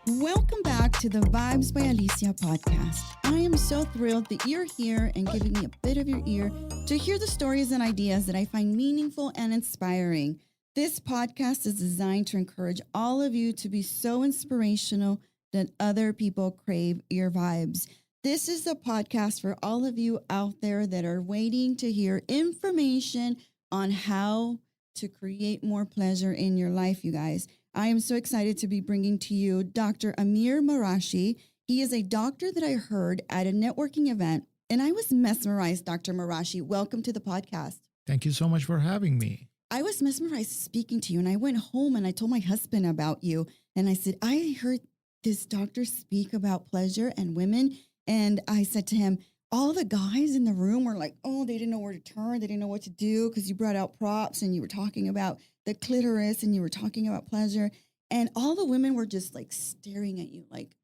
Welcome back to the Vibes by Alicia podcast. I am so thrilled that you're here and giving me a bit of your ear to hear the stories and ideas that I find meaningful and inspiring. This podcast is designed to encourage all of you to be so inspirational that other people crave your vibes. This is the podcast for all of you out there that are waiting to hear information on how to create more pleasure in your life, you guys. I am so excited to be bringing to you Dr. Amir Marashi. He is a doctor that I heard at a networking event, and I was mesmerized, Dr. Marashi. Welcome to the podcast. Thank you so much for having me. I was mesmerized speaking to you, and I went home and I told my husband about you, and I said, I heard this doctor speak about pleasure and women, and I said to him, all the guys in the room were like, oh, they didn't know where to turn. They didn't know what to do because you brought out props and you were talking about the clitoris and you were talking about pleasure. And all the women were just like staring at you, like,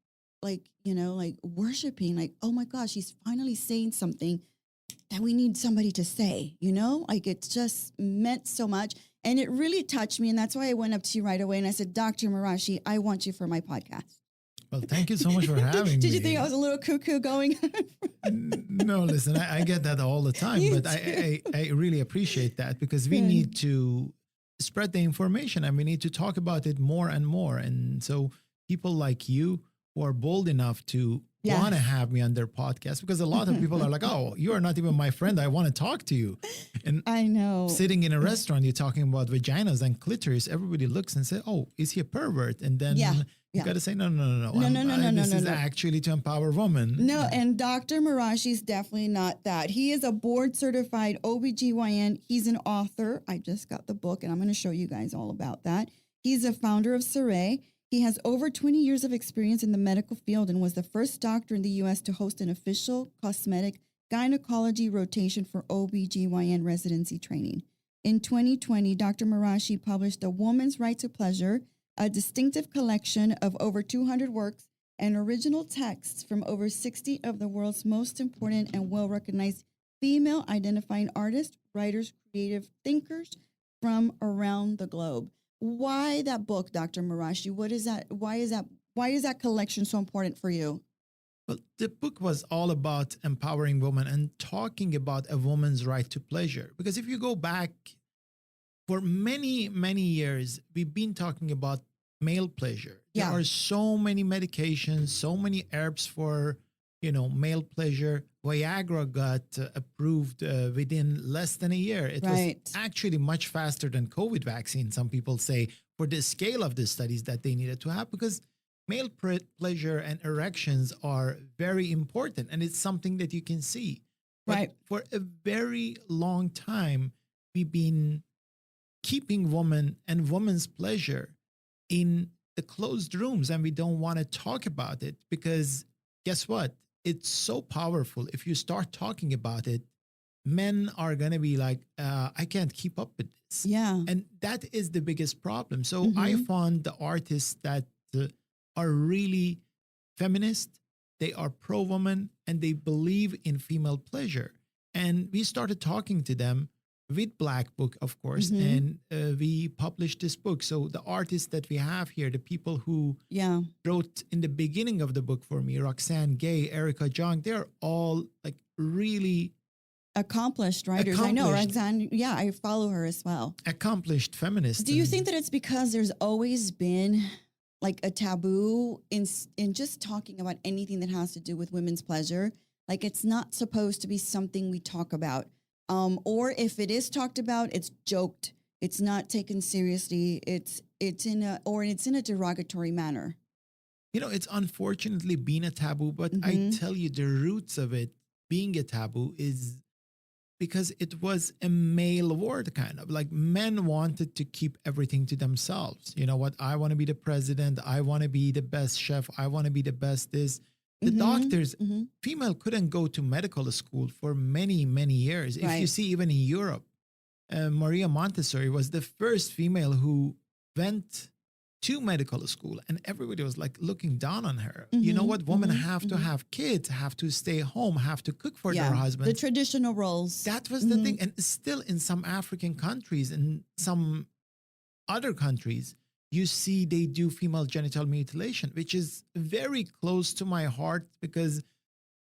worshiping, like, oh my gosh, he's finally saying something that we need somebody to say, like it just meant so much. And it really touched me. And that's why I went up to you right away. And I said, Dr. Marashi, I want you for my podcast. Well, thank you so much for having me. Did you think I was a little cuckoo going? No, listen, I get that all the time, but I really appreciate that because we need to spread the information and we need to talk about it more and more. And so people like you who are bold enough to want to have me on their podcast, because a lot of people are like, oh, you are not even my friend. I want to talk to you. And I know. Sitting in a restaurant, you're talking about vaginas and clitoris. Everybody looks and says, oh, is he a pervert? And then you got to say, no. This is actually to empower women. No, and Dr. Marashi is definitely not that. He is a board certified OBGYN. He's an author. I just got the book and I'm going to show you guys all about that. He's a founder of Cerē. He has over 20 years of experience in the medical field and was the first doctor in the U.S. to host an official cosmetic gynecology rotation for OBGYN residency training. In 2020, Dr. Marashi published A Woman's Right to Pleasure, a distinctive collection of over 200 works and original texts from over 60 of the world's most important and well-recognized female identifying artists, writers, creative thinkers from around the globe. Why that book, Dr. Marashi? What is that? Why is that collection so important for you? Well, the book was all about empowering women and talking about a woman's right to pleasure. Because if you go back for many, many years, we've been talking about male pleasure. There are so many medications, so many herbs for, male pleasure. Viagra got approved within less than a year. It was actually much faster than COVID vaccine, some people say, for the scale of the studies that they needed to have, because male pleasure and erections are very important. And it's something that you can see. But for a very long time, we've been keeping women and women's pleasure in the closed rooms, and we don't want to talk about it because guess what? It's so powerful. If you start talking about it, men are going to be like, I can't keep up with this. Yeah. And that is the biggest problem. So I found the artists that are really feminist, they are pro-woman, and they believe in female pleasure. And we started talking to them with Black Book, of course, and we published this book. So the artists that we have here, the people who wrote in the beginning of the book for me, Roxanne Gay, Erica Jong, they're all like really accomplished writers. I know Roxanne. Yeah, I follow her as well. Accomplished feminists. Do you think that it's because there's always been like a taboo in just talking about anything that has to do with women's pleasure? Like it's not supposed to be something we talk about. Or if it is talked about, it's joked. It's not taken seriously. It's in a derogatory manner. It's unfortunately been a taboo, but I tell you the roots of it being a taboo is because it was a male word, kind of like men wanted to keep everything to themselves. You know what? I want to be the president. I want to be the best chef. I want to be the best this. The doctors, female couldn't go to medical school for many, many years. If you see, even in Europe, Maria Montessori was the first female who went to medical school, and everybody was like looking down on her. You know what? Women have to have kids, have to stay home, have to cook for their husbands. The traditional roles. That was the thing. And still in some African countries and some other countries, you see they do female genital mutilation, which is very close to my heart because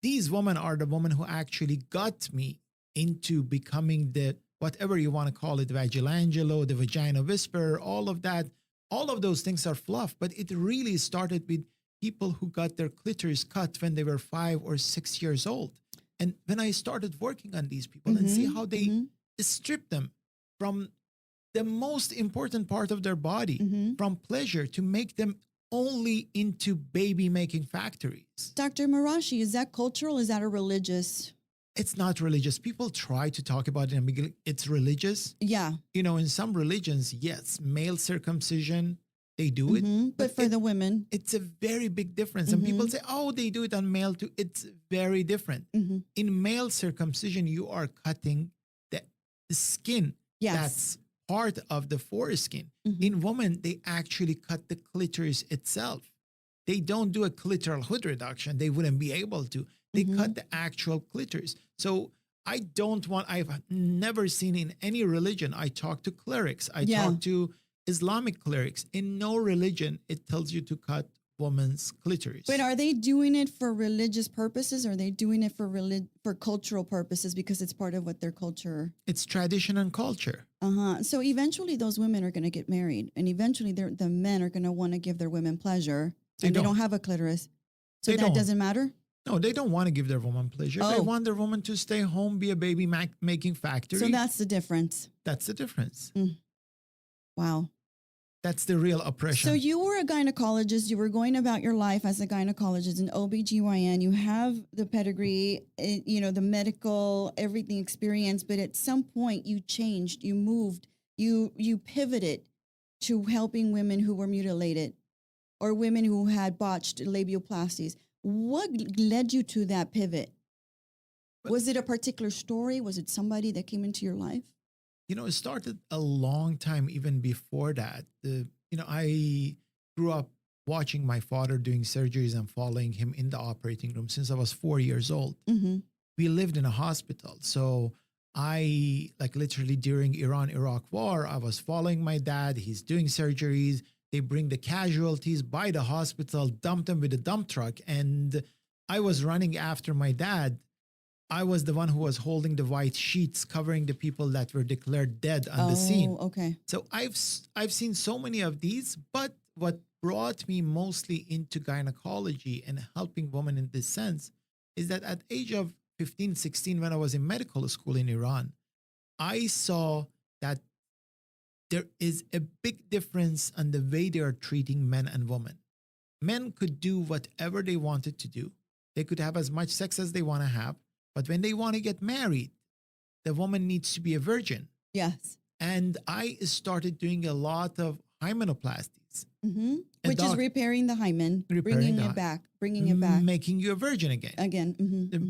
these women are the women who actually got me into becoming the, whatever you want to call it, Vagilangelo, the Vagina Whisperer, all of that. All of those things are fluff, but it really started with people who got their clitoris cut when they were 5 or 6 years old. And when I started working on these people and see how they strip them from the most important part of their body, from pleasure, to make them only into baby making factories. Dr. Marashi, is that cultural? Is that a religious? It's not religious. People try to talk about it and it's religious. Yeah. You know, in some religions, yes, male circumcision, they do it. But for the women, it's a very big difference. And people say, oh, they do it on male too. It's very different. In male circumcision, you are cutting the skin. yes. That's part of the foreskin. In women, they actually cut the clitoris itself. They don't do a clitoral hood reduction. They wouldn't be able to. They cut the actual clitoris. So I've never seen in any religion, I talk to clerics, I talk to Islamic clerics. In no religion, it tells you to cut woman's clitoris. But are they doing it for religious purposes? Or are they doing it for cultural purposes because it's part of what their culture? It's tradition and culture. So eventually those women are going to get married, and eventually the men are going to want to give their women pleasure, and they don't have a clitoris. So that doesn't matter? No, they don't want to give their woman pleasure. They want their woman to stay home, be a baby making factory. So that's the difference. That's the difference. Wow. That's the real oppression. So you were a gynecologist. You were going about your life as a gynecologist, an OBGYN. You have the pedigree, the medical, everything experience. But at some point you changed, you moved, you pivoted to helping women who were mutilated or women who had botched labioplasties. What led you to that pivot? Was it a particular story? Was it somebody that came into your life? You know, it started a long time even before that. I grew up watching my father doing surgeries and following him in the operating room since I was 4 years old. We lived in a hospital. So I, literally during Iran-Iraq war, I was following my dad. He's doing surgeries. They bring the casualties by the hospital, dump them with a dump truck. And I was running after my dad. I was the one who was holding the white sheets covering the people that were declared dead on the scene. Okay. So I've seen so many of these, but what brought me mostly into gynecology and helping women in this sense is that at age of 15, 16, when I was in medical school in Iran, I saw that there is a big difference on the way they are treating men and women. Men could do whatever they wanted to do. They could have as much sex as they want to have. But when they want to get married, the woman needs to be a virgin. Yes. And I started doing a lot of hymenoplasties. Which is repairing the hymen, bringing it back. Making you a virgin again.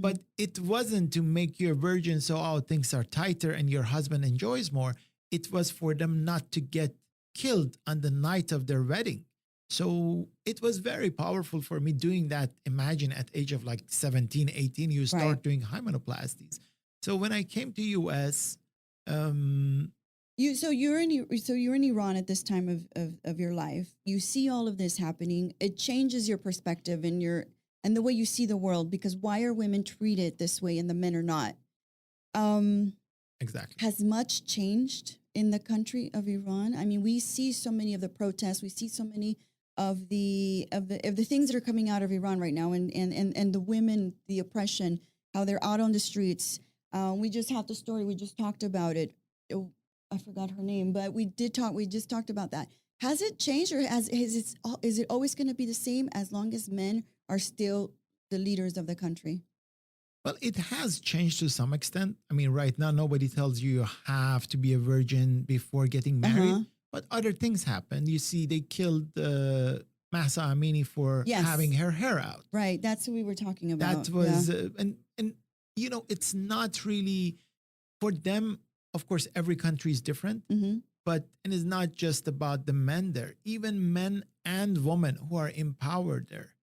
But it wasn't to make you a virgin so, things are tighter and your husband enjoys more. It was for them not to get killed on the night of their wedding. So it was very powerful for me doing that. Imagine at age of 17, 18, you start doing hymenoplasties. So when I came to US, you're in Iran at this time of your life. You see all of this happening. It changes your perspective and the way you see the world, because why are women treated this way and the men are not? Exactly. Has much changed in the country of Iran? I mean, we see so many of the protests. We see so many of the things that are coming out of Iran right now, and the women, the oppression, how they're out on the streets. We just have the story. We just talked about it. I forgot her name, but we just talked about that. Has it changed, or is it always going to be the same as long as men are still the leaders of the country? Well, it has changed to some extent. I mean, right now, nobody tells you have to be a virgin before getting married. But other things happened. You see, they killed Mahsa Amini for having her hair out. Right. That's what we were talking about. That was, and it's not really for them. Of course, every country is different, but it's not just about the men there. Even men and women who are empowered there,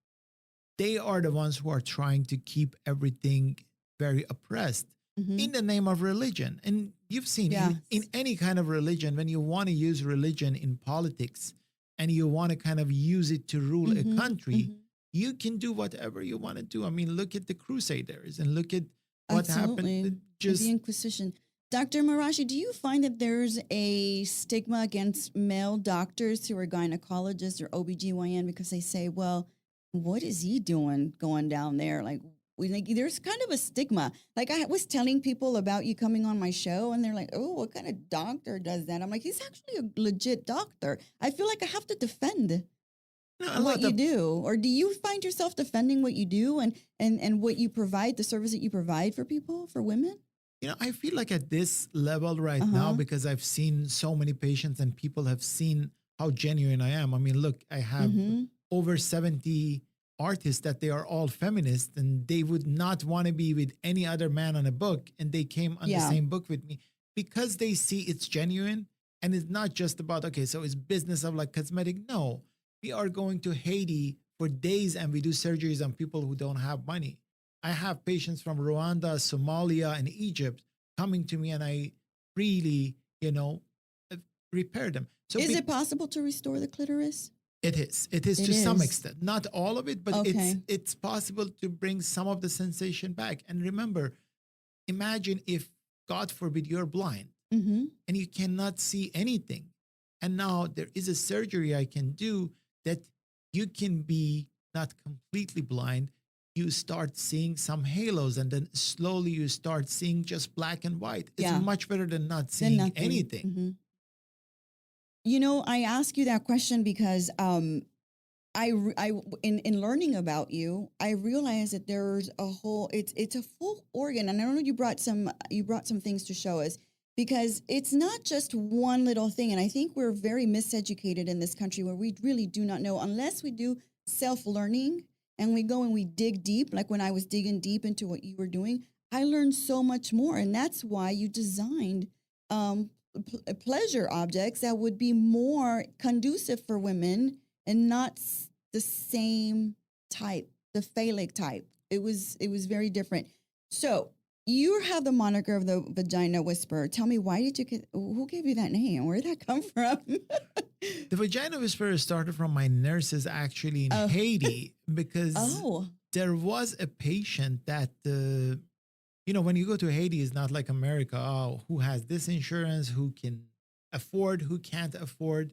they are the ones who are trying to keep everything very oppressed in the name of religion. And you've seen in any kind of religion, when you want to use religion in politics, and you want to kind of use it to rule a Mm-hmm. country, Mm-hmm. you can do whatever you want to do. I mean, look at the Crusaders and look at what happened. Absolutely. The Just Inquisition. Dr. Marashi, do you find that there's a stigma against male doctors who are gynecologists or OBGYN because they say, well, what is he doing going down there? There's kind of a stigma. Like I was telling people about you coming on my show and they're like, oh, what kind of doctor does that? I'm like, he's actually a legit doctor. I feel like I have to defend a what lot you of do. Or do you find yourself defending what you do and what you provide, the service that you provide for people, for women? I feel like at this level right now, Uh-huh. because I've seen so many patients and people have seen how genuine I am. I mean, look, I have Mm-hmm. over 70 artists that they are all feminists and they would not want to be with any other man on a book. And they came on the Yeah. same book with me because they see it's genuine and it's not just about, okay, so it's business of like cosmetic. No, we are going to Haiti for days and we do surgeries on people who don't have money. I have patients from Rwanda, Somalia, and Egypt coming to me, and I really, uh, repair them. So Is it possible to restore the clitoris? it is. It is It to some is. extent, not all of it, but Okay. it's possible to bring some of the sensation back. And remember, imagine if, God forbid, you're blind Mm-hmm. and you cannot see anything, and now there is a surgery I can do that you can be not completely blind. You start seeing some halos, and then slowly you start seeing just black and white. It's Yeah. much better than not Then seeing nothing. anything. Mm-hmm. I ask you that question because in learning about you, I realized that there's a whole it's a full organ, and I know you brought some things to show us because it's not just one little thing, and I think we're very miseducated in this country where we really do not know unless we do self-learning and we go and we dig deep. Like when I was digging deep into what you were doing, I learned so much more, and that's why you designed pleasure objects that would be more conducive for women and not the same type, the phallic type. It was very different. So you have the moniker of the Vagina Whisperer. Tell me, who gave you that name? Where did that come from? The Vagina Whisperer started from my nurses actually in Oh. Haiti because Oh, there was a patient that, when you go to Haiti, it's not like America. Oh, who has this insurance? Who can afford? Who can't afford?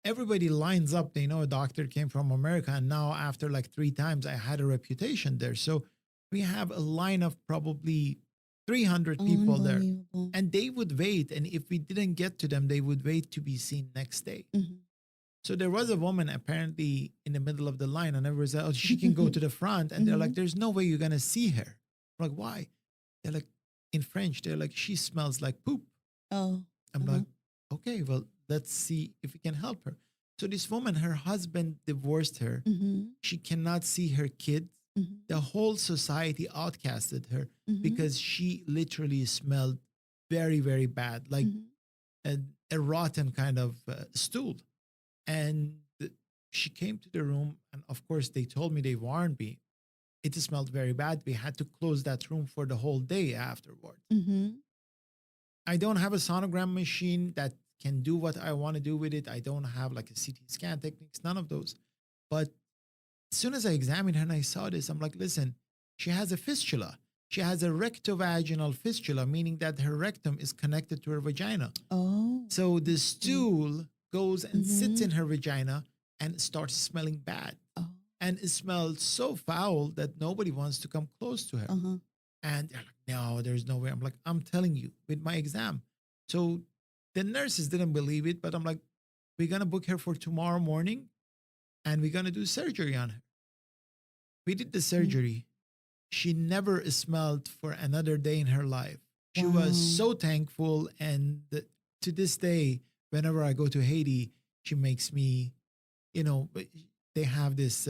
Everybody lines up. They know a doctor came from America. And now after like 3 times, I had a reputation there. So we have a line of probably 300 people there. unbelievable. And they would wait. And if we didn't get to them, they would wait to be seen next day. Mhm. So there was a woman apparently in the middle of the line, and everyone said, oh, she can go to the front. And they're like, Mhm. there's no way you're going to see her. I'm like, why? They're like, in French, they're like, she smells like poop. Oh, I'm Uh-huh. like, okay, well, let's see if we can help her. So this woman, her husband divorced her. mm-hmm. She cannot see her kids. Mm-hmm. The whole society outcasted her Mm-hmm. because she literally smelled very, very bad, like Mm-hmm. a rotten kind of stool. And she came to the room, and of course, they told me, they warned me. It smelled very bad. We had to close that room for the whole day afterward. Mm-hmm. I don't have a sonogram machine that can do what I want to do with it. I don't have like a CT scan techniques, none of those. But as soon as I examined her and I saw this, I'm like, listen, she has a fistula. She has a rectovaginal fistula, meaning that her rectum is connected to her vagina. Oh. So the stool goes and sits Mhm. in her vagina and starts smelling bad. Oh. And it smells so foul that nobody wants to come close to her. Uh-huh. And they're like, no, there's no way. I'm like, I'm telling you with my exam. So the nurses didn't believe it, but I'm like, we're going to book her for tomorrow morning and we're going to do surgery on her. We did the surgery. She never smelled for another day in her life. She was Wow. so thankful. And to this day, whenever I go to Haiti, she makes me, they have this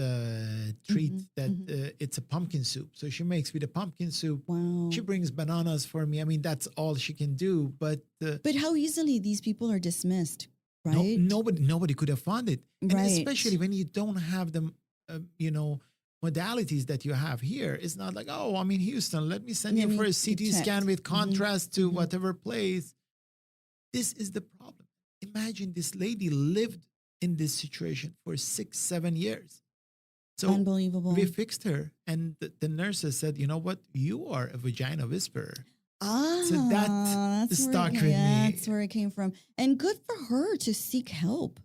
treat Mhm, that it's a pumpkin soup. So she makes me the pumpkin soup. Wow. She brings bananas for me. I mean, that's all she can do. But But how easily these people are dismissed, no, right? nobody could have found it. And Right. especially when you don't have the, modalities that you have here. It's not like, oh, I'm in Houston. Let me send Let you for me a get CT scan checked. with contrast to mhm. whatever place. This is the problem. Imagine this lady lived in this situation for 6-7 years. So Unbelievable. we fixed her, and the nurses said, you know what? You are a vagina whisperer. So that stuck with me. That's where it came from. And good for her to seek help.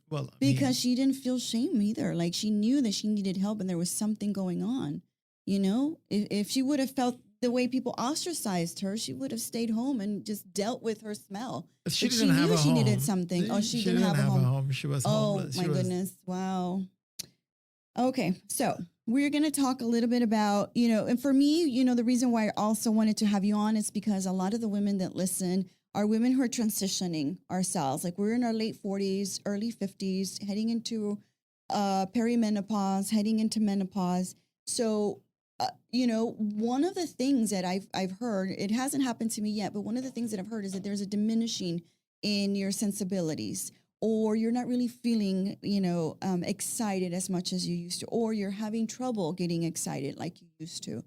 Well, Because she didn't feel shame either. Like she knew that she needed help and there was something going on. You know, if she would have felt the way people ostracized her, she would have stayed home and just dealt with her smell. She But didn't have knew a she home. needed something. Oh, she didn't have a home. She was Oh, homeless. my goodness. Wow. Okay. So we're going to talk a little bit about, you know, and for me, you know, the reason why I also wanted to have you on is because a lot of the women that listen are women who are transitioning ourselves. Like we're in our late 40s, early 50s, heading into perimenopause, heading into menopause. So, you know, one of the things that I've heard, it hasn't happened to me yet, but one of the things that I've heard is that there's a diminishing in your sensibilities, or you're not really feeling, you know, excited as much as you used to, or you're having trouble getting excited like you used to.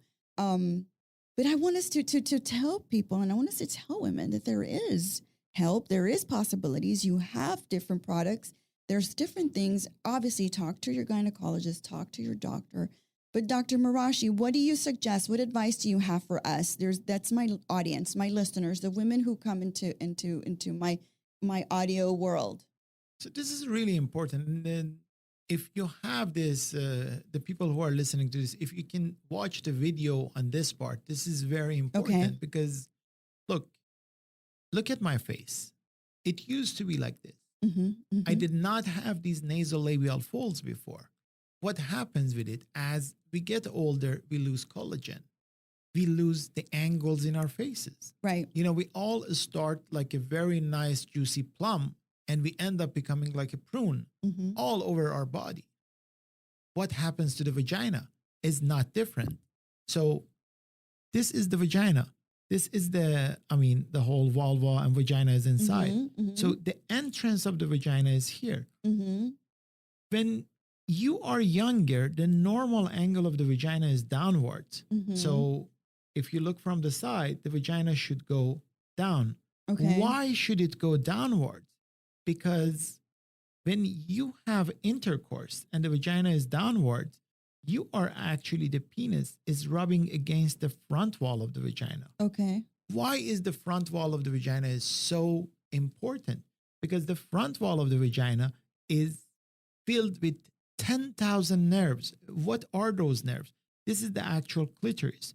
But I want us to tell people, and I want us to tell women that there is help, there is possibilities. You have different products. There's different things. Obviously, talk to your gynecologist, talk to your doctor. But Dr. Marashi, what do you suggest? What advice do you have for us? That's my audience, my listeners, the women who come into my audio world. So this is really important. And then if you have this, the people who are listening to this, if you can watch the video on this part, this is very important because look at my face. It used to be like this. I did not have these nasolabial folds before. What happens with it, as we get older, we lose collagen. We lose the angles in our faces. Right. You know, we all start like a very nice, juicy plum, and we end up becoming like a prune all over our body. What happens to the vagina is not different. So this is the vagina. This is the whole vulva and vagina is inside. So the entrance of the vagina is here. When you are younger, the normal angle of the vagina is downwards. So if you look from the side, the vagina should go down. Okay. Why should it go downwards? Because when you have intercourse and the vagina is downwards, you are actually, the penis is rubbing against the front wall of the vagina. Okay. Why is the front wall of the vagina is so important? Because the front wall of the vagina is filled with 10,000 nerves. What are those nerves? This is the actual clitoris.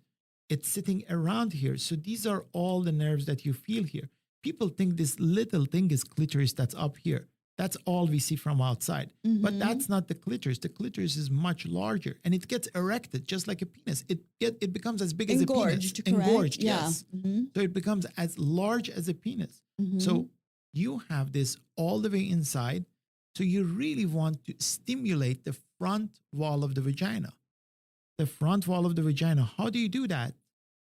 It's sitting around here. So these are all the nerves that you feel here. People think this little thing is clitoris that's up here. That's all we see from outside. But that's not the clitoris. The clitoris is much larger and it gets erected just like a penis. It becomes as big as a penis. Engorged, yes. So it becomes as large as a penis. So you have this all the way inside. So you really want to stimulate the front wall of the vagina. The front wall of the vagina. How do you do that?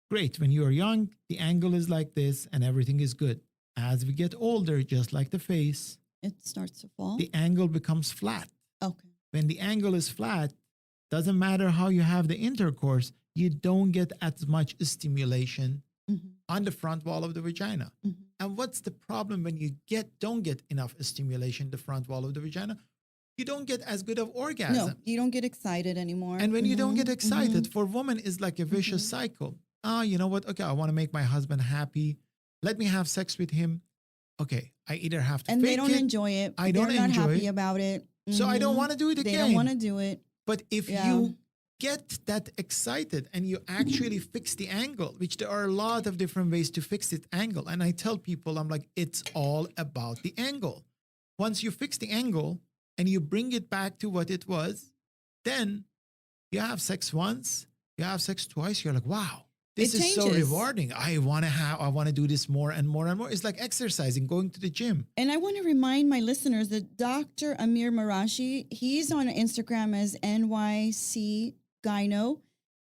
Great. When you are young, the angle is like this and everything is good. As we get older, just like the face, it starts to fall. The angle becomes flat. Okay. When the angle is flat, doesn't matter how you have the intercourse, you don't get as much stimulation on the front wall of the vagina. And what's the problem when you don't get enough stimulation, the front wall of the vagina? You don't get as good of orgasm. No, you don't get excited anymore. And when you don't get excited, for women, it's like a vicious cycle. You know what? Okay, I want to make my husband happy. Let me have sex with him. Okay, I either have to and fake they don't it, enjoy it. I don't They're not enjoy happy it. about it. So I don't want to do it again. They don't want to do it. But if you get that excited and you actually fix the angle, which there are a lot of different ways to fix it angle. And I tell people, I'm like, it's all about the angle. Once you fix the angle and you bring it back to what it was, then you have sex once, you have sex twice. You're like, wow. This is so rewarding. I want to do this more and more and more. It's like exercising, going to the gym. And I want to remind my listeners that Dr. Amir Marashi, he's on Instagram as NYC Gyno.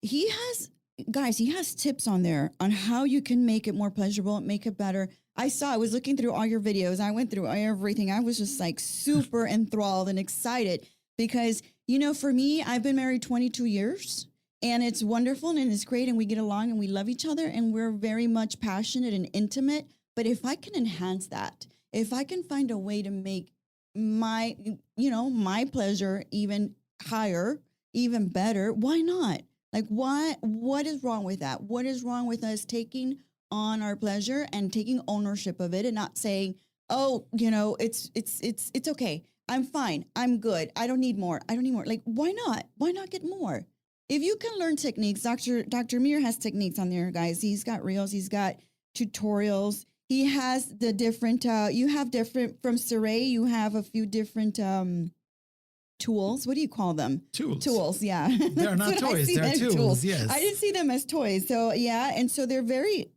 He has tips on there on how you can make it more pleasurable, make it better. I was looking through all your videos. I went through everything. I was just like super enthralled and excited because, you know, for me, I've been married 22 years. And it's wonderful and it's great and we get along and we love each other and we're very much passionate and intimate. But if I can enhance that, if I can find a way to make my, my pleasure even higher, even better. Why not? Like, what is wrong with that? What is wrong with us taking on our pleasure and taking ownership of it and not saying, oh, it's okay. I'm fine. I'm good. I don't need more. I don't need more. Like, why not? Why not get more? If you can learn techniques, Dr. Amir has techniques on there, guys. He's got reels. He's got tutorials. He has the different, you have different, from Cerē, you have a few different tools. What do you call them? Tools, yeah. They're not toys, they're tools, yes. I didn't see them as toys. So, yeah. And so they're very,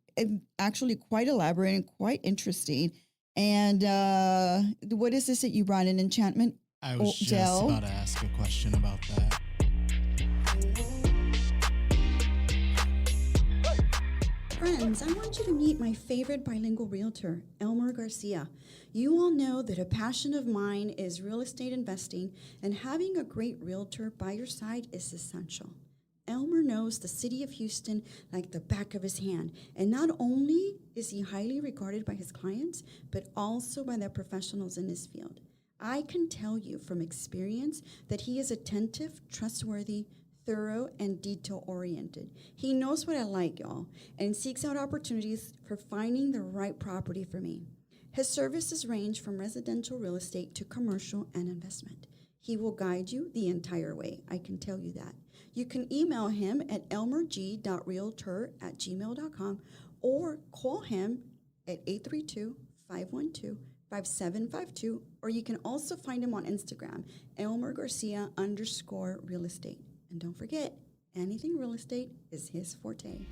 actually quite elaborate and quite interesting. And what is this that you brought in? Enchantment I was just gel? about to ask a question about that. Friends, I want you to meet my favorite bilingual realtor, Elmer Garcia. You all know that a passion of mine is real estate investing, and having a great realtor by your side is essential. Elmer knows the city of Houston like the back of his hand, and not only is he highly regarded by his clients, but also by the professionals in his field. I can tell you from experience that he is attentive, trustworthy, thorough, and detail-oriented. He knows what I like, y'all, and seeks out opportunities for finding the right property for me. His services range from residential real estate to commercial and investment. He will guide you the entire way, I can tell you that. You can email him at elmerg.realtor@gmail.com or call him at 832-512-5752, or you can also find him on Instagram, elmergarcia_real estate. And don't forget, anything real estate is his forte.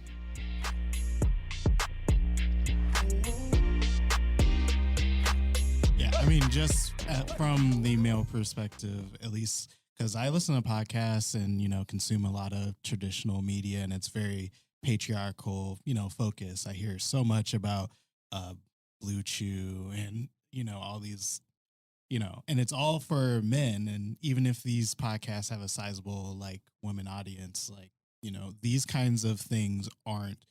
Yeah, I mean, just from the male perspective, at least, because I listen to podcasts and, consume a lot of traditional media, and it's very patriarchal, focus. I hear so much about Blue Chew and, all these, and it's all for men. And even if these podcasts have a sizable, women audience, these kinds of things aren't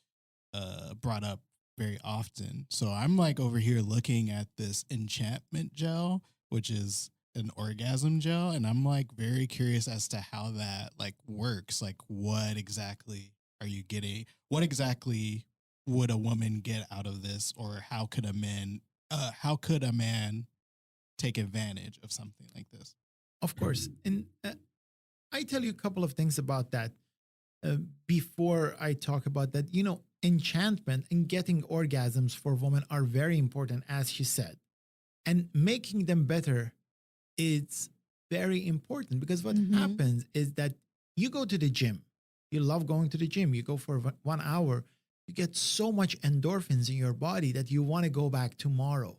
brought up very often. So I'm over here looking at this enchantment gel, which is an orgasm gel, and I'm very curious as to how that works. What exactly are you getting? What exactly would a woman get out of this, or how could a man take advantage of something like this? Of course. And I tell you a couple of things about that before I talk about that. Enchantment and getting orgasms for women are very important, as she said. And making them better is very important, because what happens is that you go to the gym. You love going to the gym. You go for 1 hour. You get so much endorphins in your body that you want to go back tomorrow.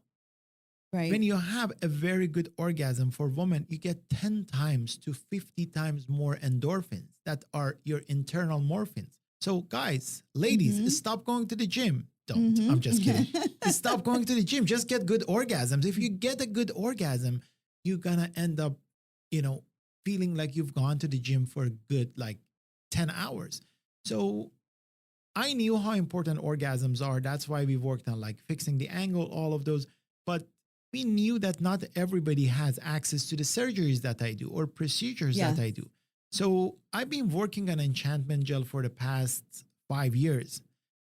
Right. When you have a very good orgasm for women, you get 10 times to 50 times more endorphins that are your internal morphines. So guys, ladies, stop going to the gym. Don't. I'm just kidding. Stop going to the gym. Just get good orgasms. If you get a good orgasm, you're going to end up, feeling like you've gone to the gym for a good 10 hours. So I knew how important orgasms are. That's why we worked on fixing the angle, all of those. But we knew that not everybody has access to the surgeries that I do or procedures that I do. So I've been working on enchantment gel for the past 5 years.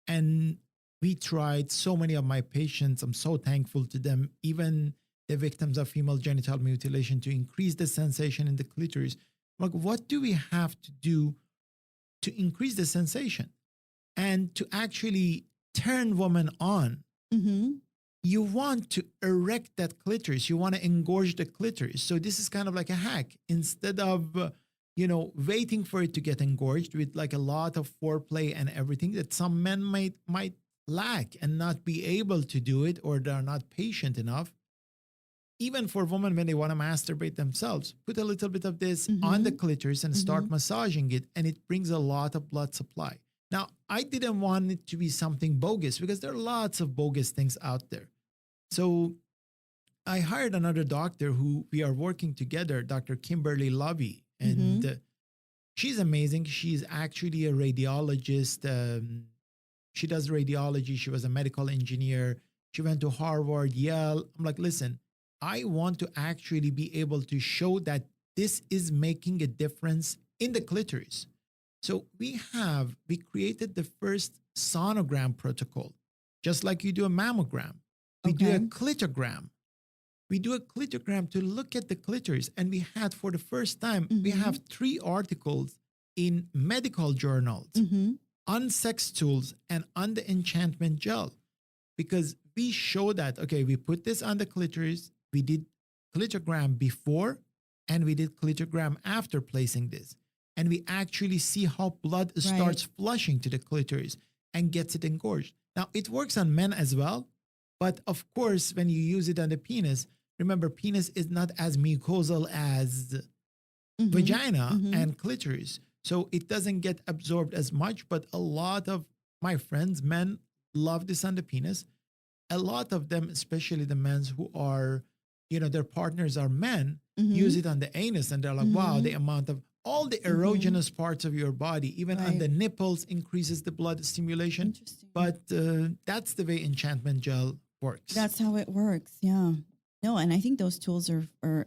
And we tried so many of my patients. I'm so thankful to them, even the victims of female genital mutilation, to increase the sensation in the clitoris. What do we have to do to increase the sensation and to actually turn women on? You want to erect that clitoris. You want to engorge the clitoris. So this is kind of like a hack. Instead of, waiting for it to get engorged with a lot of foreplay and everything that some men might lack and not be able to do it, or they're not patient enough. Even for women, when they want to masturbate themselves, put a little bit of this on the clitoris and start massaging it, and it brings a lot of blood supply. Now, I didn't want it to be something bogus, because there are lots of bogus things out there. So I hired another doctor who we are working together, Dr. Kimberly Lovey, and she's amazing. She's actually a radiologist. She does radiology. She was a medical engineer. She went to Harvard, Yale. I'm like, listen, I want to actually be able to show that this is making a difference in the clitoris. So we created the first sonogram protocol, just like you do a mammogram. We do a Okay. clitogram. We do a clitogram to look at the clitoris. And we had, for the first time, we have 3 articles in medical journals on sex tools and on the enchantment gel, because we show that, okay, we put this on the clitoris, we did clitogram before, and we did clitogram after placing this. And we actually see how blood starts flushing to the clitoris and gets it engorged. Now, it works on men as well. But of course, when you use it on the penis, remember, penis is not as mucosal as vagina and clitoris. So it doesn't get absorbed as much. But a lot of my friends, men, love this on the penis. A lot of them, especially the men who are, their partners are men, use it on the anus. And they're like, wow, the amount of all the erogenous parts of your body, even on the nipples, increases the blood stimulation. But that's the way enchantment gel works. That's how it works. Yeah. No, and I think those tools are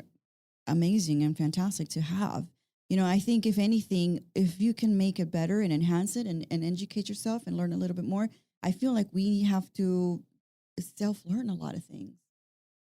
amazing and fantastic to have. I think if anything, if you can make it better and enhance it and educate yourself and learn a little bit more, I feel like we have to self-learn a lot of things.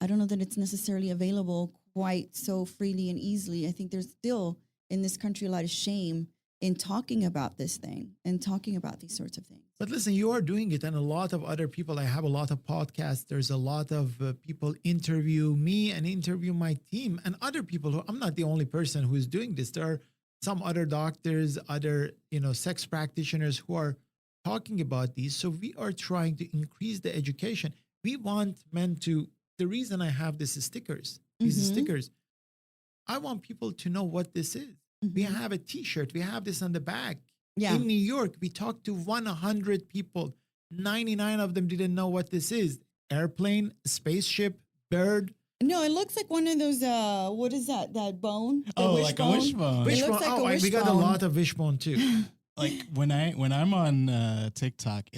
I don't know that it's necessarily available quite so freely and easily. I think there's still in this country a lot of shame in talking about this thing and talking about these sorts of things. But listen, you are doing it, and a lot of other people. I have a lot of podcasts. There's a lot of people interview me and interview my team and other people who, I'm not the only person who is doing this. There are some other doctors, other, sex practitioners who are talking about these. So we are trying to increase the education. We want men to, the reason I have these stickers, I want people to know what this is. We have a t-shirt. We have this on the back. Yeah. In New York, we talked to 100 people. 99 of them didn't know what this is. Airplane, spaceship, bird. No, it looks like one of those, what is that? That bone? The like a wishbone. It looks like a wishbone. We got a lot of wishbone too. Like when I'm on TikTok,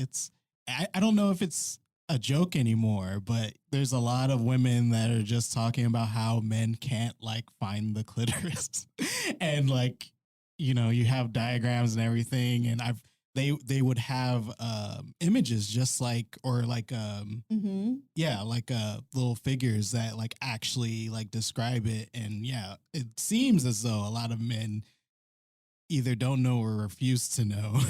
I don't know if it's a joke anymore, but there's a lot of women that are just talking about how men can't find the clitoris. And you have diagrams and everything, and they would have images just little figures that actually describe it. And yeah, it seems as though a lot of men either don't know or refuse to know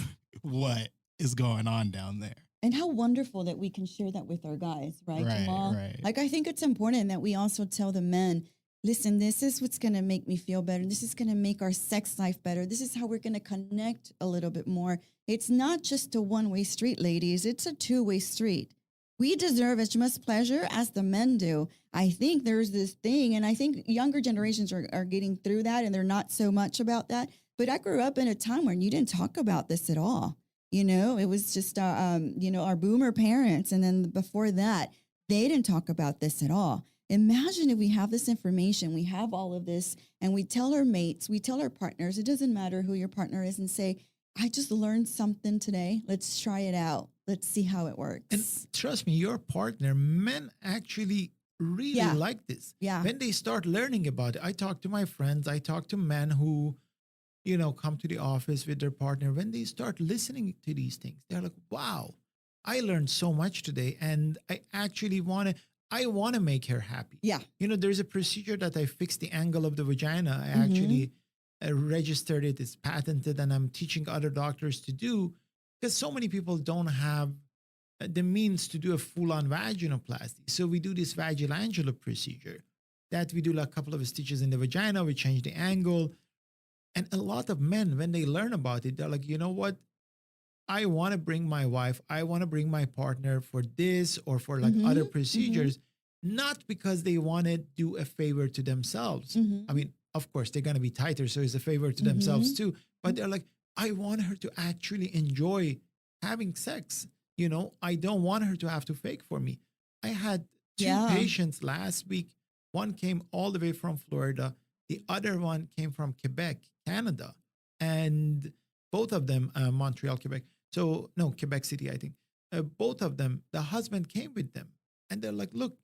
what is going on down there. And how wonderful that we can share that with our guys, right, Jamal? Right. I think it's important that we also tell the men, listen, this is what's going to make me feel better. This is going to make our sex life better. This is how we're going to connect a little bit more. It's not just a one-way street, ladies. It's a two-way street. We deserve as much pleasure as the men do. I think there's this thing, and I think younger generations are getting through that, and they're not so much about that. But I grew up in a time when you didn't talk about this at all. It was just, our boomer parents. And then before that, they didn't talk about this at all. Imagine if we have this information, we have all of this, and we tell our mates, we tell our partners, it doesn't matter who your partner is, and say, I just learned something today. Let's try it out. Let's see how it works. And trust me, your partner, men actually really like this. Yeah. When they start learning about it, I talk to my friends, I talk to men who, come to the office with their partner. When they start listening to these things, they're like, wow, I learned so much today. And I actually want to make her happy. Yeah. There's a procedure that I fixed the angle of the vagina. I actually registered it. It's patented, and I'm teaching other doctors to do, because so many people don't have the means to do a full-on vaginoplasty. So we do this vaginoplasty procedure that we do a couple of stitches in the vagina. We change the angle. And a lot of men, when they learn about it, they're like, you know what? I want to bring my wife, I want to bring my partner for this or for other procedures, not because they want to do a favor to themselves. I mean, of course, they're going to be tighter, so it's a favor to themselves too. But they're like, I want her to actually enjoy having sex. I don't want her to have to fake for me. I had two patients last week. One came all the way from Florida. The other one came from Quebec, Canada, and both of them, Montreal, Quebec. So no, Quebec City, I think. Both of them, the husband came with them, and they're like, look,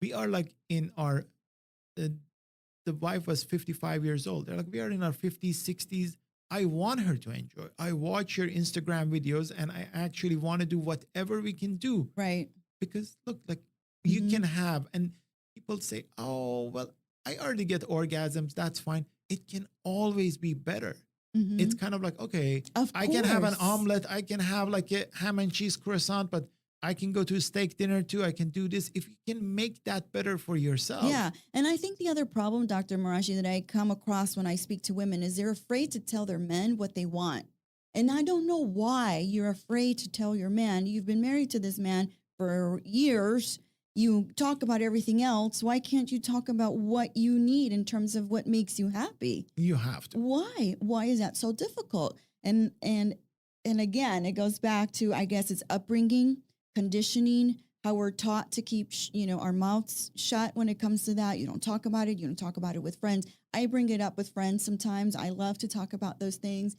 we are like in our, the, the wife was 55 years old. They're like, we are in our 50s, 60s. I want her to enjoy. I watch your Instagram videos and I actually want to do whatever we can do. Right. Because look, like you can have, and people say, oh, well, I already get orgasms. That's fine. It can always be better. It's kind of like, okay, Of I can have an course. omelet. I can have like a ham and cheese croissant, but I can go to a steak dinner too. I can do this. If you can make that better for yourself. Yeah. And I think the other problem, Dr. Marashi, that I come across when I speak to women is they're afraid to tell their men what they want. And I don't know why you're afraid to tell your man. You've been married to this man for years. You talk about everything else. Why can't you talk about what you need in terms of what makes you happy? You have to. Why? Why is that so difficult? And again, it goes back to, I guess it's upbringing, conditioning, how we're taught to keep, our mouths shut when it comes to that. You don't talk about it. You don't talk about it with friends. I bring it up with friends sometimes. I love to talk about those things,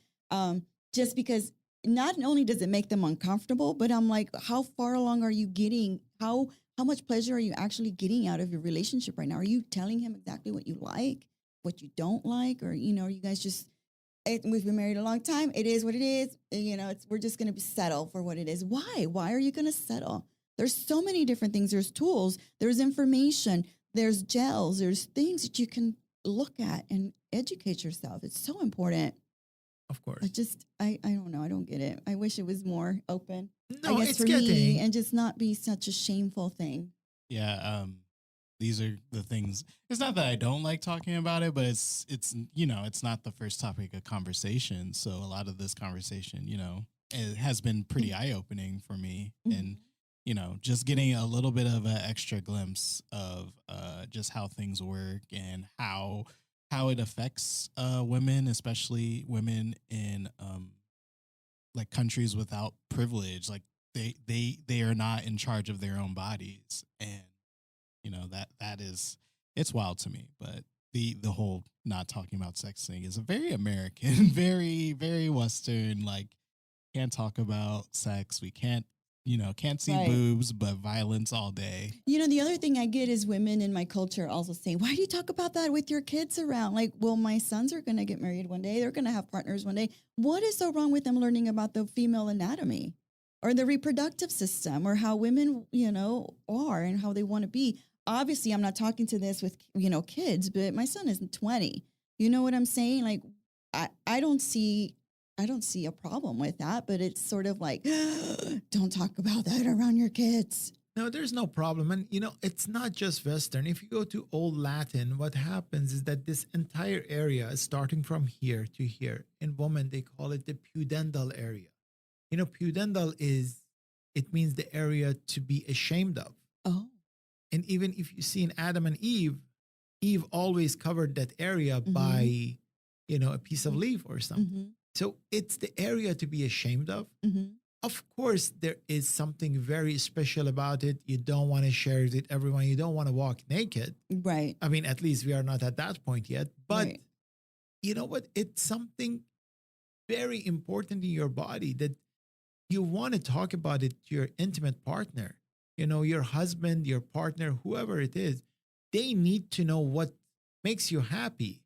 just because not only does it make them uncomfortable, but I'm like, how far along are you getting? How much pleasure are you actually getting out of your relationship right now? Are you telling him exactly what you like, what you don't like, or are you guys just? We've been married a long time. It is what it is. We're just going to settle for what it is. Why? Why are you going to settle? There's so many different things. There's tools. There's information. There's gels. There's things that you can look at and educate yourself. It's so important. Of course. I don't know. I don't get it. I wish it was more open. No, I guess it's for getting. me, and just not be such a shameful thing. Yeah. These are the things. It's not that I don't like talking about it, but it's it's not the first topic of conversation. So a lot of this conversation, it has been pretty eye opening for me, and just getting a little bit of an extra glimpse of just how things work and how it affects women, especially women in like countries without privilege. Like they are not in charge of their own bodies, and that is, it's wild to me. But the whole not talking about sex thing is a very American, very, very Western, like can't talk about sex. We can't see Right. boobs, but violence all day. The other thing I get is women in my culture also say, why do you talk about that with your kids around? Like, well, my sons are going to get married one day. They're going to have partners one day. What is so wrong with them learning about the female anatomy or the reproductive system or how women, are and how they want to be? Obviously, I'm not talking to this with, kids, but my son is 20. You know what I'm saying? Like, I don't see a problem with that, but it's sort of like, don't talk about that around your kids. No, there's no problem. And, it's not just Western. If you go to Old Latin, what happens is that this entire area is starting from here to here. In women, they call it the pudendal area. Pudendal it means the area to be ashamed of. Oh. And even if you see in Adam and Eve always covered that area by, a piece of leaf or something. So it's the area to be ashamed of. Of course, there is something very special about it. You don't want to share it with everyone. You don't want to walk naked. Right. I mean, at least we are not at that point yet. But Right. you know what? It's something very important in your body that you want to talk about it to your intimate partner. Your husband, your partner, whoever it is, they need to know what makes you happy.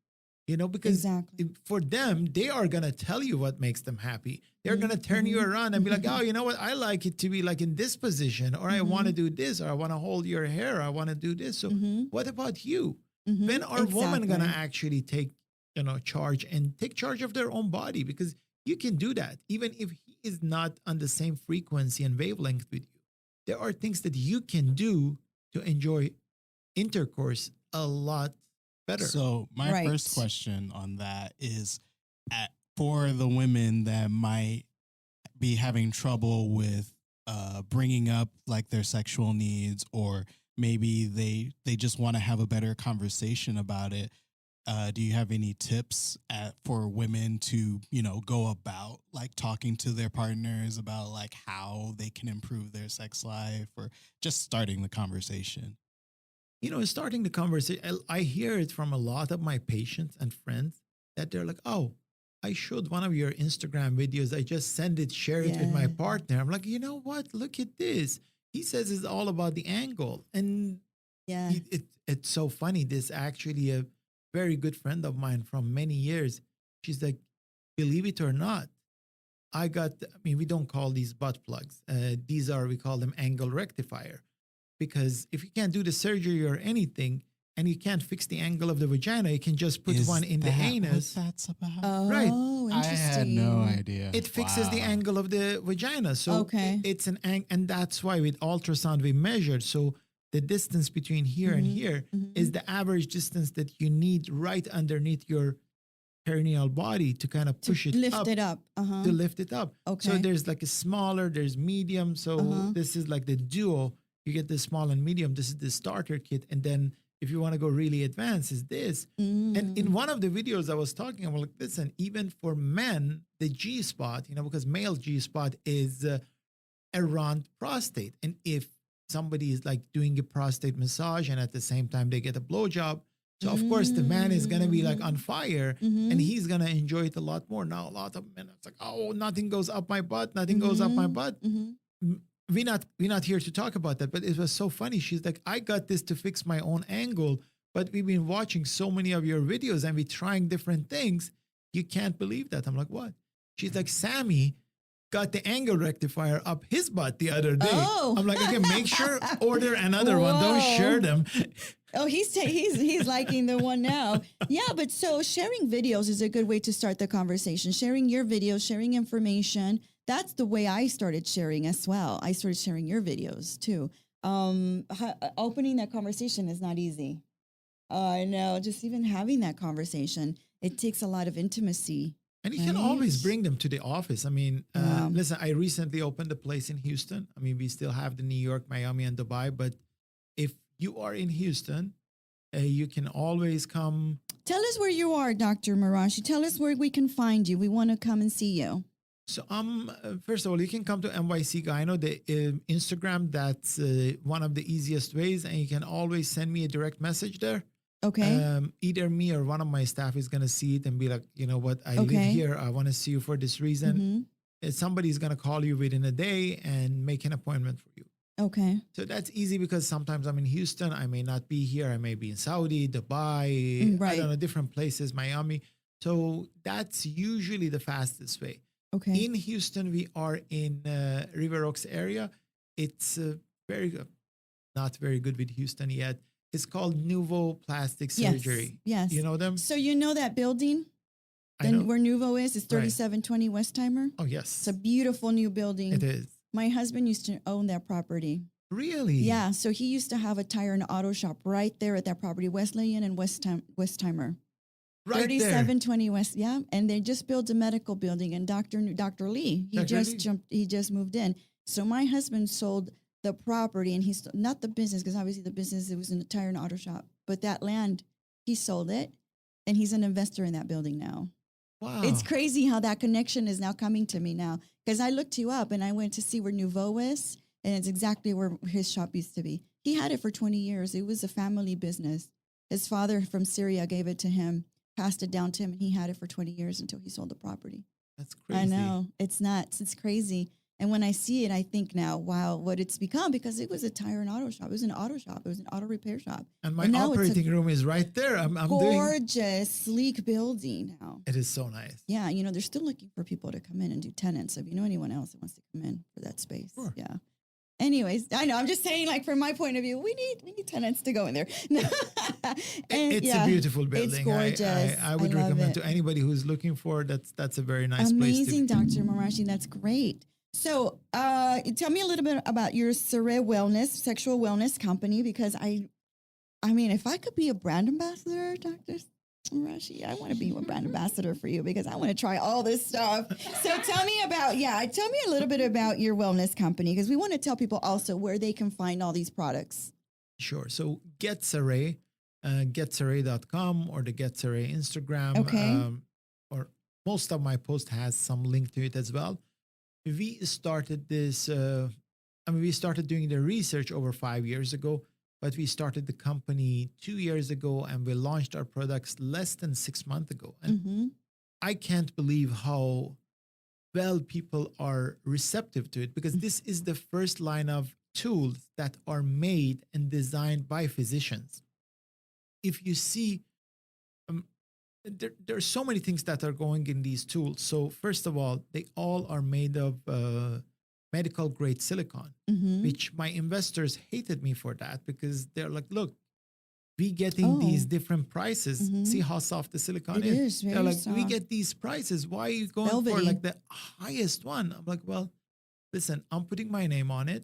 Because Exactly. for them, they are going to tell you what makes them happy. They're going to turn you around and be like, oh, you know what? I like it to be like in this position, or I want to do this, or I want to hold your hair. I want to do this. So what about you? When are women going to actually take, charge and take charge of their own body? Because you can do that. Even if he is not on the same frequency and wavelength with you, there are things that you can do to enjoy intercourse a lot better. So my Right. first question on that is, for the women that might be having trouble with bringing up like their sexual needs, or maybe they just want to have a better conversation about it. Do you have any tips for women to, go about like talking to their partners about like how they can improve their sex life, or just starting the conversation? Starting the conversation, I hear it from a lot of my patients and friends that they're like, oh, I showed one of your Instagram videos. I just send it, share it with my Yeah. partner. I'm like, you know what? Look at this. He says it's all about the angle. And Yeah. It's so funny. This actually a very good friend of mine from many years. She's like, believe it or not, we don't call these butt plugs. We call them angle rectifier. Because if you can't do the surgery or anything, and you can't fix the angle of the vagina, you can just put one in the anus. What that's about? Oh, Right. I had no interesting. idea. It fixes the Wow. angle of the vagina. So Okay. it's an angle, and that's why with ultrasound we measured. So the distance between here and here is the average distance that you need right underneath your perineal body to kind of push it Lift up, it up. to lift it up. So Okay. there's like a smaller, there's medium. So this is like the duo. You get the small and medium. This is the starter kit. And then if you want to go really advanced, is this. And in one of the videos I was talking, I'm like, listen, even for men, the G spot, because male G spot is around prostate. And if somebody is like doing a prostate massage and at the same time they get a blowjob, so of course the man is gonna be like on fire and he's gonna enjoy it a lot more. Now a lot of men, it's like, oh, nothing goes up my butt, nothing goes up my butt. We're not here to talk about that, but it was so funny. She's like, I got this to fix my own angle, but we've been watching so many of your videos and we're trying different things. You can't believe that. I'm like, what? She's like, Sammy got the angle rectifier up his butt the other day. Oh. I'm like, okay, make sure order another one. Don't Whoa. share them. Oh, he's liking the one now. Yeah, but so sharing videos is a good way to start the conversation. Sharing your videos, sharing information. That's the way I started sharing as well. I started sharing your videos too. Opening that conversation is not easy. I know, just even having that conversation, it takes a lot of intimacy. And you can always bring them to the office. I mean, listen, I recently opened a place in Houston. I mean, we still have the New York, Miami, and Dubai. But if you are in Houston, you can always come. Tell us where you are, Dr. Marashi. Tell us where we can find you. We want to come and see you. So, first of all, you can come to NYC Gyno, the Instagram. That's one of the easiest ways. And you can always send me a direct message there. Okay. Either me or one of my staff is going to see it and be like, you know what, I live here. I want to see you for this reason. Somebody's going to call you within a day and make an appointment for you. Okay. So that's easy because sometimes I'm in Houston. I may not be here. I may be in Saudi, Dubai, I don't know, different places, Miami. So that's usually the fastest way. Okay. In Houston, we are in River Oaks area. It's very good. Not very good with Houston yet. It's called Nuveau Plastic Surgery. Yes. You know them? So you know that building? I know. Where Nuveau is? It's 3720 Westheimer. Oh, yes. It's a beautiful new building. It is. My husband used to own that property. Really? Yeah. So he used to have a tire and auto shop right there at that property, Wesleyan and Westheimer. Right 3720 West. Yeah. And they just built a medical building. And Dr. Lee, he just moved in. So my husband sold the property, and he's not the business, because obviously the business, it was in a tire and auto shop, but that land, he sold it, and he's an investor in that building now. Wow. It's crazy how that connection is now coming to me now, because I looked you up and I went to see where Nuveau is, and it's exactly where his shop used to be. He had it for 20 years. It was a family business. His father from Cerē gave it to him, passed it down to him, and he had it for 20 years until he sold the property. That's crazy. I know. It's nuts. It's crazy. And when I see it, I think now, wow, what it's become, because it was a tire and auto shop. It was an auto shop. It was an auto repair shop. And my operating room is right there. I'm gorgeous, sleek building now. It is so nice. Yeah, they're still looking for people to come in and do tenants. So if you know anyone else that wants to come in for that space, Sure. Yeah. Anyways, I know. I'm just saying, like, from my point of view, we need tenants to go in there. It's a beautiful building. It's gorgeous. I would recommend to anybody who's looking for that's a very nice place to be. Amazing, Dr. Marashi. That's great. So tell me a little bit about your Cerē Wellness, sexual wellness company, because I mean, if I could be a brand ambassador, Dr. Marashi, I want to be a brand ambassador for you, because I want to try all this stuff. So tell me a little bit about your wellness company, because we want to tell people also where they can find all these products. Sure. So get Cerē, getcerē.com or the Get Cerē Instagram. Okay. Or most of my post has some link to it as well. We started this, we started doing the research over 5 years ago, but we started the company 2 years ago, and we launched our products less than 6 months ago. And I can't believe how well people are receptive to it, because this is the first line of tools that are made and designed by physicians. If you see, there are so many things that are going in these tools. So first of all, they all are made of medical grade silicone, which my investors hated me for that because they're like, look, we getting these different prices. See how soft the silicone It is very They're like, soft. we get these prices. Why are you going for Velvety. like the highest one? I'm like, well, listen, I'm putting my name on it,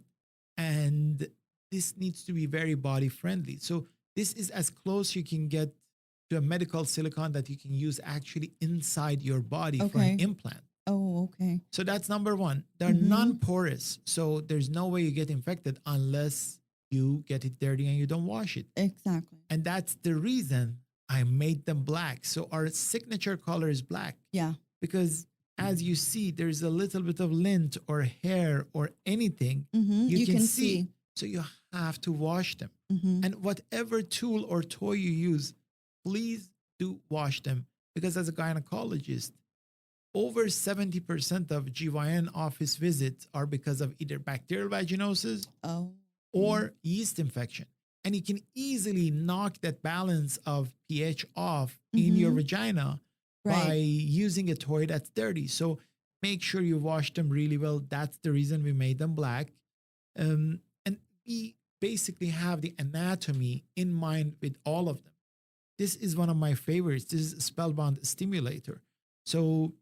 and this needs to be very body friendly. So this is as close you can get to a medical silicone that you can use actually inside your body for an Okay. implant. Oh, okay. So that's number one. They're non-porous, so there's no way you get infected unless you get it dirty and you don't wash it. Exactly. And that's the reason I made them black. So our signature color is black Yeah. because as you see, there's a little bit of lint or hair or anything You can can see. see. So you have to wash them. And whatever tool or toy you use, please do wash them, because as a gynecologist, over 70% of GYN office visits are because of either bacterial vaginosis Oh. or yeast infection. And you can easily knock that balance of pH off in your vagina by Right. using a toy that's dirty. So make sure you wash them really well. That's the reason we made them black. And we basically have the anatomy in mind with all of them. This is one of my favorites. This is a spellbound stimulator. So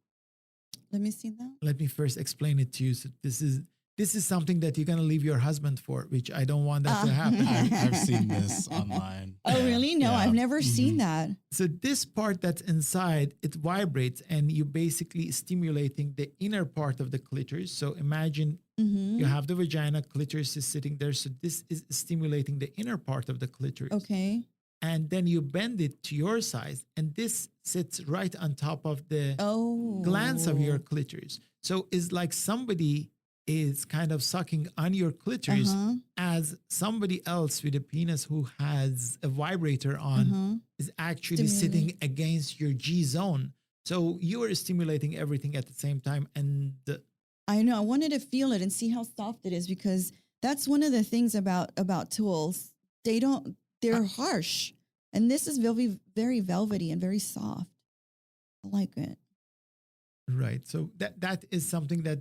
Let me see that. let me first explain it to you. So this is something that you're gonna leave your husband for, which I don't want that to happen. I've seen this online. Oh, Yeah, really? No, yeah. I've never seen that. So this part that's inside, it vibrates and you basically stimulating the inner part of the clitoris. So imagine you have the vagina, clitoris is sitting there. So this is stimulating the inner part of the clitoris. Okay. And then you bend it to your size, and this sits right on top of the Oh. glands of your clitoris. So it's like somebody is kind of sucking on your clitoris as somebody else with a penis who has a vibrator on is actually sitting against your G zone. So you are stimulating everything at the same time. And I know. I wanted to feel it and see how soft it is, because that's one of the things about tools. They're harsh. And this is very velvety and very soft. I like it. right. So that is something that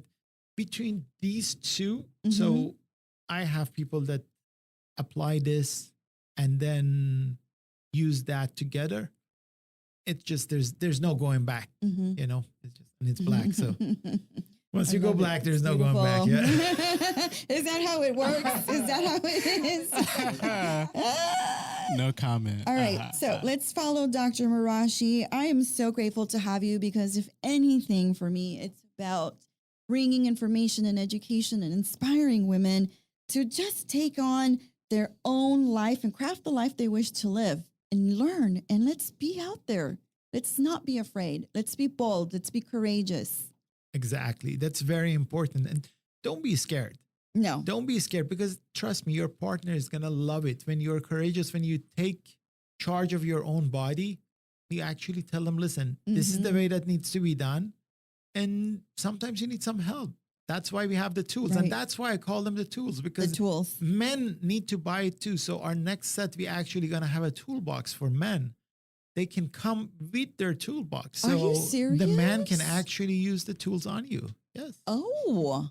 between these two, so I have people that apply this and then use that together. It just there's no going back, you know. And it's black. So once you go black, there's no going back. Yeah. Is that how it works? Is that how it is? No comment. All right, so let's follow Dr. Marashi. I am so grateful to have you, because if anything for me, it's about bringing information and education and inspiring women to just take on their own life and craft the life they wish to live and learn. And let's be out there. Let's not be afraid. Let's be bold. Let's be courageous. Exactly. That's very important. And don't be scared. No. Don't be scared, because trust me, your partner is going to love it. When you're courageous, when you take charge of your own body, you actually tell them, listen, this is the way that needs to be done. And sometimes you need some help. That's why we have the tools. Right. And that's why I call them the tools, because The tools. men need to buy it too. So our next set, we actually going to have a toolbox for men. They can come with their toolbox. Are you So the man can serious? actually use the tools on you. Yes. Oh,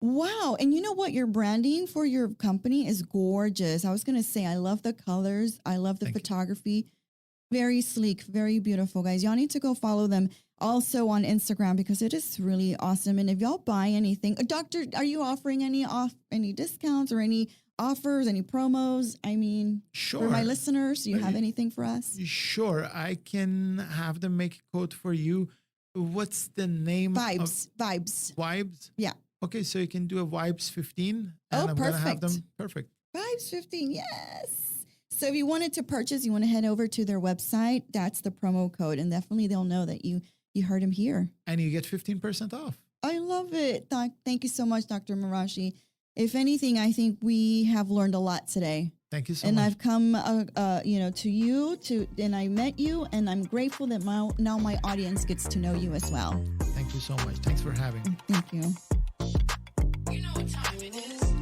wow. And you know what? Your branding for your company is gorgeous. I was going to say, I love the colors. I love the Thank you. photography. Very sleek, very beautiful, guys. Y'all need to go follow them also on Instagram, because it is really awesome. And if y'all buy anything, doctor, are you offering any discounts or any offers, any promos? I mean, Sure. for my listeners, do you have Maybe- anything for us? Sure, I can have them make a quote for you. What's the name? Vibes. Of Vibes? Yeah. Okay, so you can do a Vibes 15. Oh, And I'm going to have perfect. them. Perfect. Vibes 15, yes. So if you wanted to purchase, you want to head over to their website. That's the promo code, and definitely they'll know that you heard him here. And you get 15% off. I love it. Thank you so much, Dr. Marashi. If anything, I think we have learned a lot today. Thank you so And much. I've come, to you, and I met you, and I'm grateful that now my audience gets to know you as well. Thank you so much. Thanks for having me. Thank you. You know what time it is.